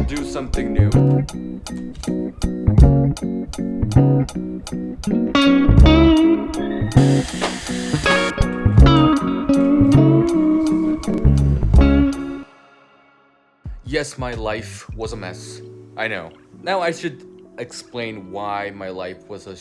do something new. Yes, my life was a mess. I know. Now I should explain why my life was a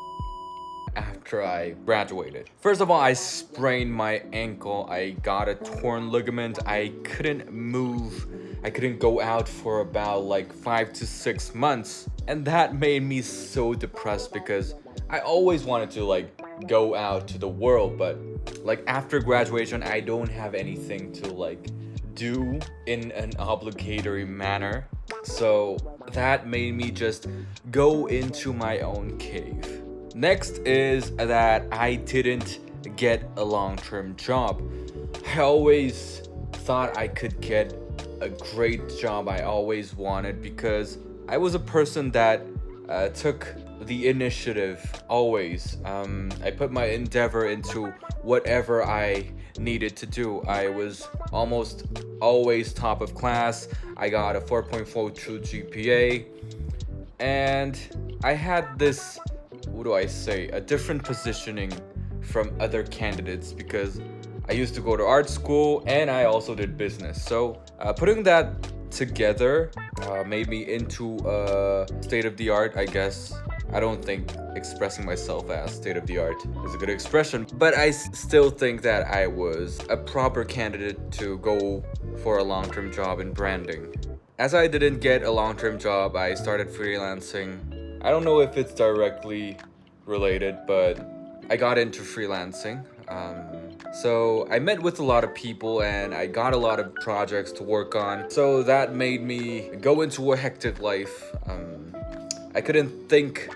after I graduated. First of all, I sprained my ankle. I got a torn ligament. I couldn't move. I couldn't go out for about like 5 to 6 months. And that made me so depressed because I always wanted to like go out to the world, but like after graduation, I don't have anything to like do in an obligatory manner. So that made me just go into my own cave. Next is that I didn't get a long-term job. I always thought I could get a great job I always wanted because I was a person that took the initiative always. I put my endeavor into whatever I needed to do. I was almost always top of class. I got a 4.42 GPA, and I had this, what do I say, a different positioning from other candidates because I used to go to art school and I also did business. So putting that together made me into state of the art, I guess. I don't think expressing myself as state of the art is a good expression, but I still think that I was a proper candidate to go for a long-term job in branding. As I didn't get a long-term job, I started freelancing. I don't know if it's directly related, but I got into freelancing. So I met with a lot of people and I got a lot of projects to work on. So that made me go into a hectic life. I couldn't think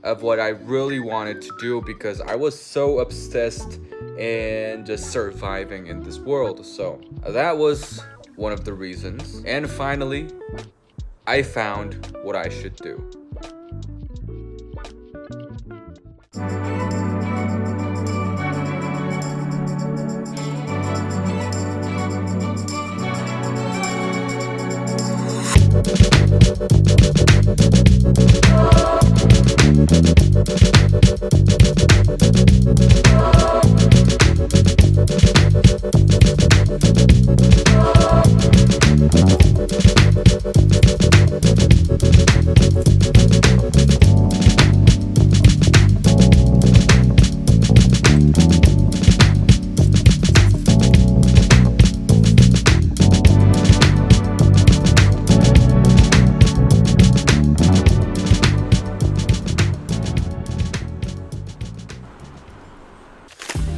of what I really wanted to do because I was so obsessed in just surviving in this world. So that was one of the reasons. And finally, I found what I should do.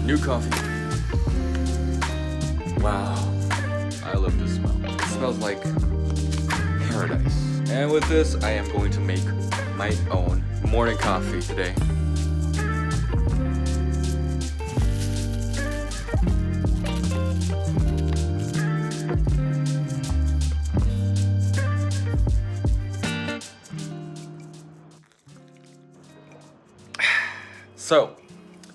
New coffee. Wow, I love this smell. It smells like paradise. And with this, I am going to make my own morning coffee today. So,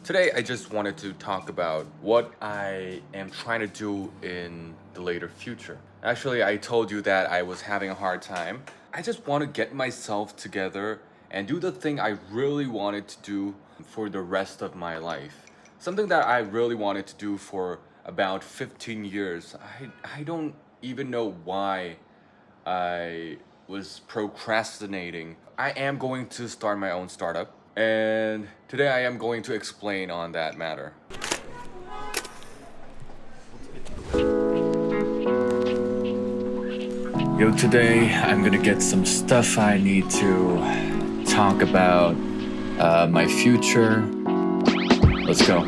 today I just wanted to talk about what I am trying to do in the later future. Actually, I told you that I was having a hard time. I just want to get myself together and do the thing I really wanted to do for the rest of my life. Something that I really wanted to do for about 15 years. I don't even know why I was procrastinating. I am going to start my own startup. And today I am going to explain on that matter. Yo, today I'm gonna get some stuff I need to talk about my future. Let's go.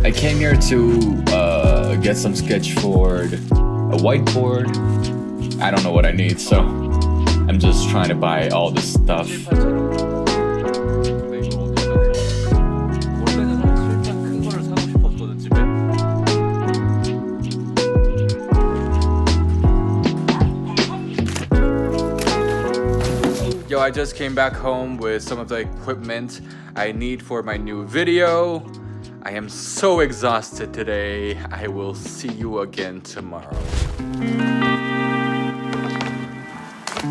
I came here to get some sketchboard, a whiteboard. I don't know what I need, so I'm just trying to buy all this stuff. Yo, I just came back home with some of the equipment I need for my new video. I am so exhausted today. I will see you again tomorrow. New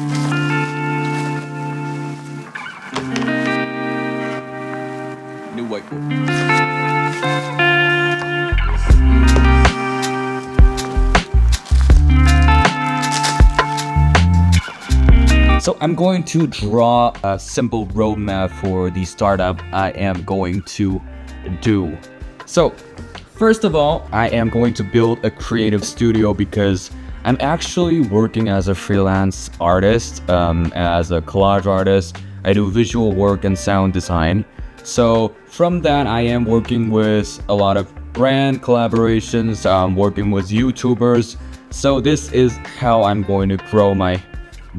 whiteboard. So I'm going to draw a simple roadmap for the startup I am going to do. So first of all, I am going to build a creative studio because I'm actually working as a freelance artist, as a collage artist. I do visual work and sound design. So from that, I am working with a lot of brand collaborations, working with YouTubers. So this is how I'm going to grow my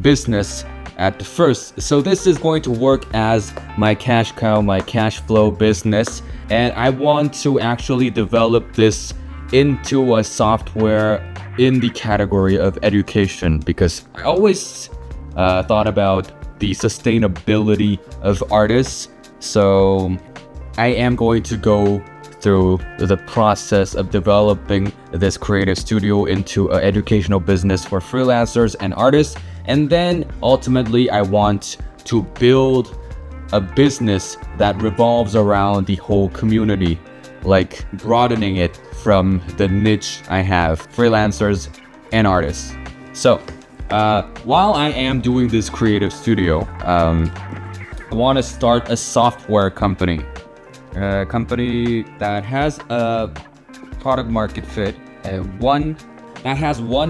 business at first. So this is going to work as my cash cow, my cash flow business. And I want to actually develop this into a software in the category of education, because I always thought about the sustainability of artists. So I am going to go through the process of developing this creative studio into an educational business for freelancers and artists. And then ultimately, I want to build a business that revolves around the whole community, like broadening it from the niche I have, freelancers and artists. So while I am doing this creative studio, I want to start a software company. A company that has a product market fit, one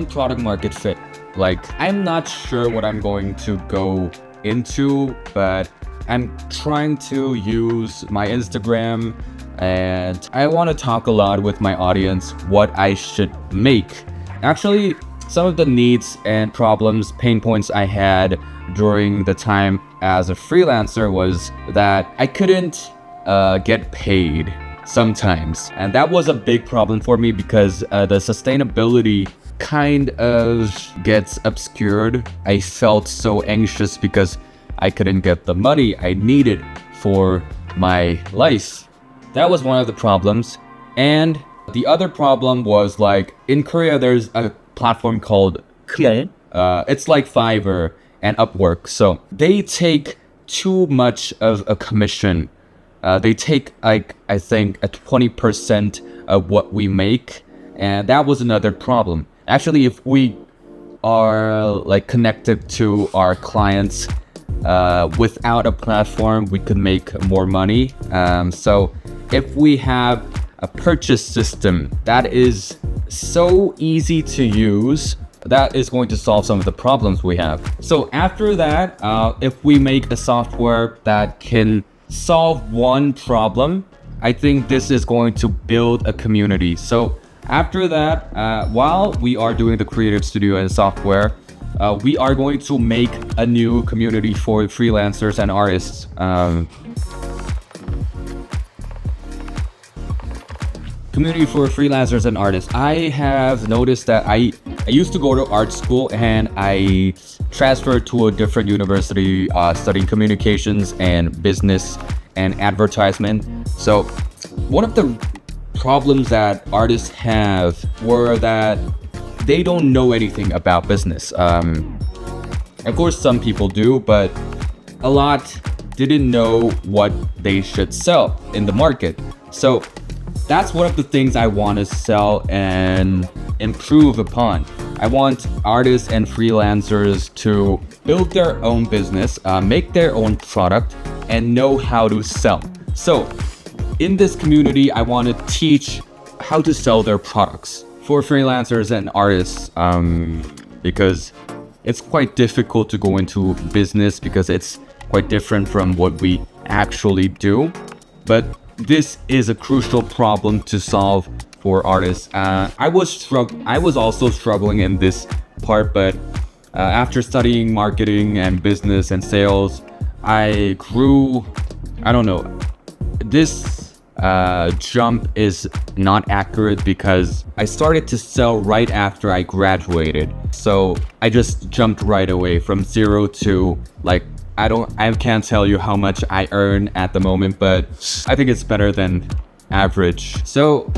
product market fit. Like, I'm not sure what I'm going to go into, but I'm trying to use my Instagram, and I want to talk a lot with my audience what I should make. Actually, some of the needs and problems, pain points I had during the time as a freelancer was that I couldn't get paid sometimes, and that was a big problem for me because the sustainability kind of gets obscured. I felt so anxious because I couldn't get the money I needed for my life. That was one of the problems. And the other problem was, like, in Korea there's a platform called Kle. It's like Fiverr and Upwork. So they take too much of a commission. They take, like, I think a 20% of what we make, and that was another problem. Actually, if we are like connected to our clients without a platform, we could make more money. So if we have a purchase system that is so easy to use, that is going to solve some of the problems we have. So after that, if we make a software that can solve one problem, I think this is going to build a community. So after that, while we are doing the creative studio and software, we are going to make a new community for freelancers and artists. Community for freelancers and artists. I have noticed that I used to go to art school, and I transferred to a different university studying communications and business and advertisement. So one of the problems that artists have were that they don't know anything about business. Of course, some people do, but a lot didn't know what they should sell in the market. So that's one of the things I want to sell and improve upon. I want artists and freelancers to build their own business, make their own product, and know how to sell. So in this community, I want to teach how to sell their products for freelancers and artists, because it's quite difficult to go into business because it's quite different from what we actually do. But this is a crucial problem to solve for artists. I was also struggling in this part, but after studying marketing and business and sales, I grew. I don't know. This jump is not accurate because I started to sell right after I graduated. So I just jumped right away from 0 to, like, I can't tell you how much I earn at the moment, but I think it's better than average. So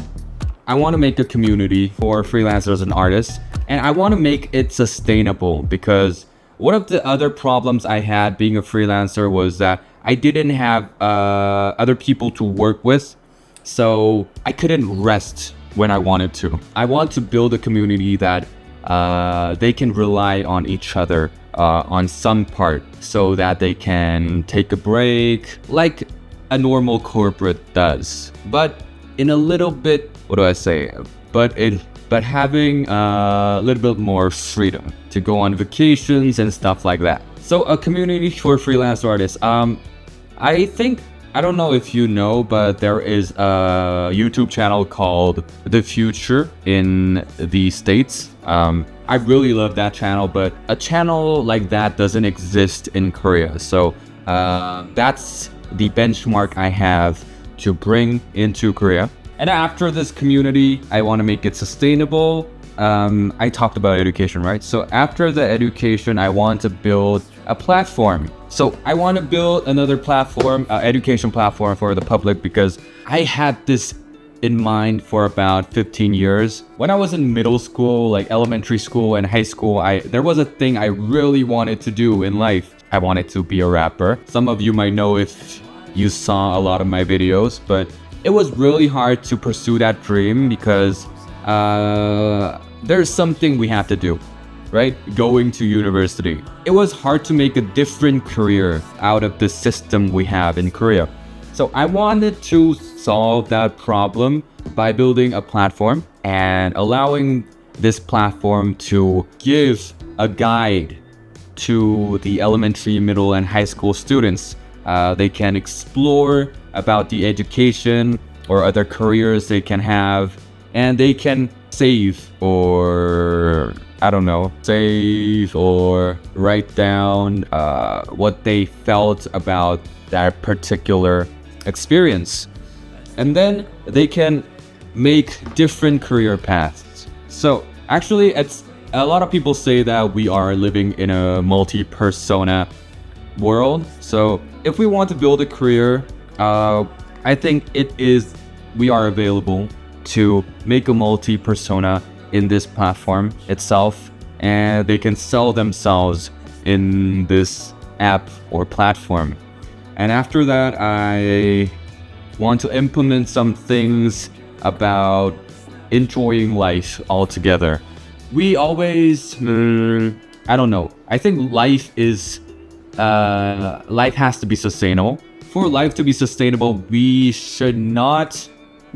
I want to make a community for freelancers and artists, and I want to make it sustainable because one of the other problems I had being a freelancer was that I didn't have other people to work with, so I couldn't rest when I wanted to. I want to build a community that they can rely on each other on some part, so that they can take a break like a normal corporate does, but in a little bit, what do I say? But having a little bit more freedom to go on vacations and stuff like that. So a community for freelance artists. I don't know if you know, but there is a YouTube channel called The Future in the States. I really love that channel, but a channel like that doesn't exist in Korea. So that's the benchmark I have to bring into Korea. And after this community, I want to make it sustainable. I talked about education, right? So after the education, I want to build a platform. So I want to build another platform, education platform for the public, because I had this in mind for about 15 years. When I was in middle school, like elementary school and high school, there was a thing I really wanted to do in life. I wanted to be a rapper. Some of you might know if you saw a lot of my videos, but it was really hard to pursue that dream because there's something we have to do, right? Going to university. It was hard to make a different career out of the system we have in Korea. So I wanted to solve that problem by building a platform and allowing this platform to give a guide to the elementary, middle, and high school students. They can explore about the education or other careers they can have, and they can save or write down what they felt about that particular experience. And then they can make different career paths. So actually, it's a lot of people say that we are living in a multi-persona world. So if we want to build a career, I think we are available to make a multi-persona in this platform itself, and they can sell themselves in this app or platform. And after that, I want to implement some things about enjoying life altogether. We always, I think life has to be sustainable. For life to be sustainable, we should not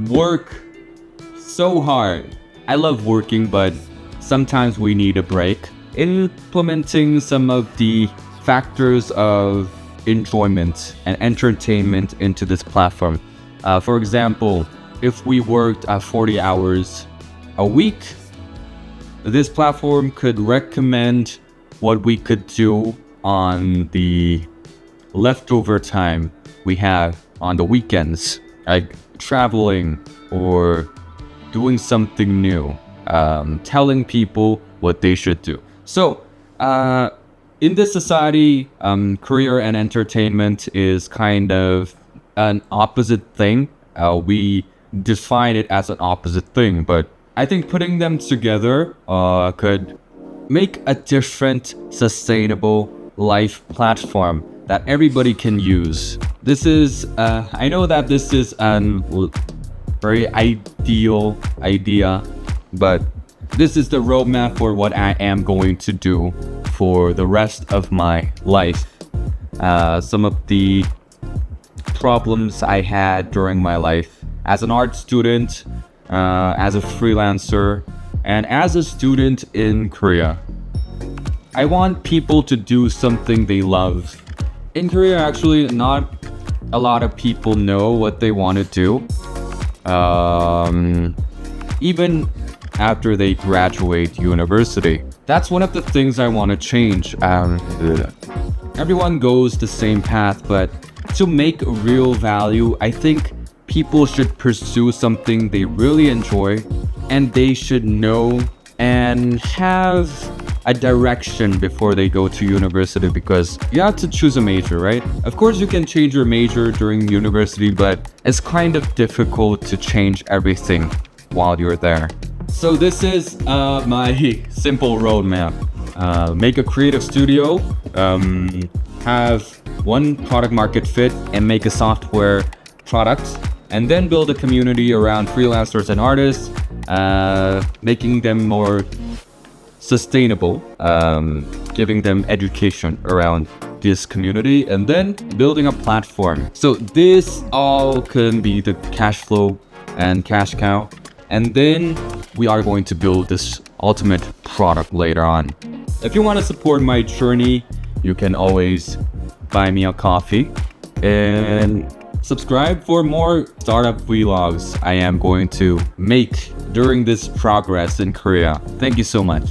work so hard. I love working, but sometimes we need a break. Implementing some of the factors of enjoyment and entertainment into this platform. For example, if we worked 40 hours a week, this platform could recommend what we could do on the leftover time we have on the weekends, like traveling or doing something new, telling people what they should do. So in this society, career and entertainment is kind of an opposite thing. We define it as an opposite thing, but I think putting them together could make a different sustainable life platform that everybody can use. This is, I know that this is a very ideal idea, but this is the roadmap for what I am going to do for the rest of my life. Some of the problems I had during my life as an art student, as a freelancer, and as a student in Korea. I want people to do something they love. In Korea, actually, not a lot of people know what they want to do. Even after they graduate university. That's one of the things I want to change. Everyone goes the same path, but to make real value, I think people should pursue something they really enjoy, and they should know and have a direction before they go to university, because you have to choose a major, right? Of course, you can change your major during university, but it's kind of difficult to change everything while you're there. So this is my simple roadmap. make a creative studio, have one product market fit, and make a software product, and then build a community around freelancers and artists, making them more sustainable, giving them education around this community, and then building a platform. So this all can be the cash flow and cash cow, and then we are going to build this ultimate product later on. If you want to support my journey, you can always buy me a coffee and subscribe for more startup vlogs I am going to make during this progress in Korea. Thank you so much.